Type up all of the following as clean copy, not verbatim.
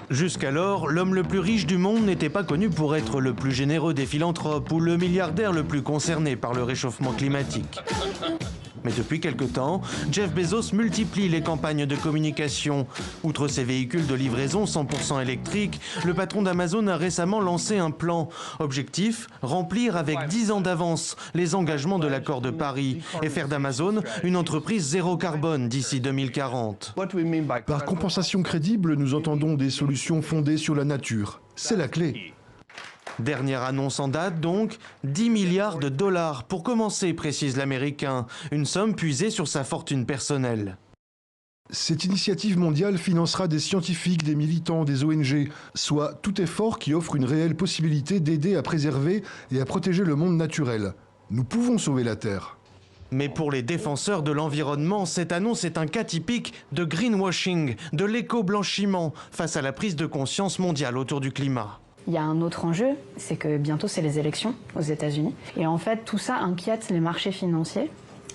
Jusqu'alors, l'homme le plus riche du monde n'était pas connu pour être le plus généreux des philanthropes ou le milliardaire le plus concerné par le réchauffement climatique. Mais depuis quelque temps, Jeff Bezos multiplie les campagnes de communication. Outre ses véhicules de livraison 100% électriques, le patron d'Amazon a récemment lancé un plan. Objectif, remplir avec 10 ans d'avance les engagements de l'accord de Paris et faire d'Amazon une entreprise zéro carbone d'ici 2040. Par compensation crédible, nous entendons des solutions fondées sur la nature. C'est la clé. Dernière annonce en date donc, 10 milliards de dollars pour commencer, précise l'Américain, une somme puisée sur sa fortune personnelle. Cette initiative mondiale financera des scientifiques, des militants, des ONG, soit tout effort qui offre une réelle possibilité d'aider à préserver et à protéger le monde naturel. Nous pouvons sauver la Terre. Mais pour les défenseurs de l'environnement, cette annonce est un cas typique de greenwashing, de l'éco-blanchiment face à la prise de conscience mondiale autour du climat. Il y a un autre enjeu, c'est que bientôt c'est les élections aux États-Unis. Et en fait, tout ça inquiète les marchés financiers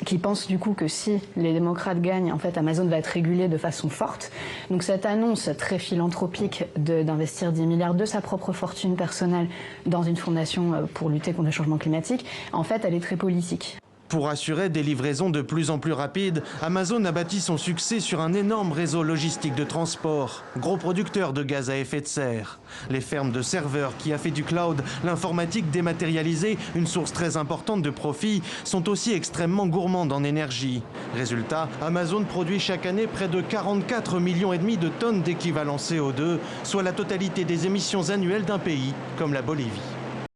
qui pensent du coup que si les démocrates gagnent, en fait, Amazon va être régulé de façon forte. Donc cette annonce très philanthropique d'investir 10 milliards de sa propre fortune personnelle dans une fondation pour lutter contre le changement climatique, en fait, elle est très politique. Pour assurer des livraisons de plus en plus rapides, Amazon a bâti son succès sur un énorme réseau logistique de transport, gros producteur de gaz à effet de serre. Les fermes de serveurs qui a fait du cloud, l'informatique dématérialisée, une source très importante de profit, sont aussi extrêmement gourmandes en énergie. Résultat, Amazon produit chaque année près de 44,5 millions de tonnes d'équivalent CO2, soit la totalité des émissions annuelles d'un pays comme la Bolivie.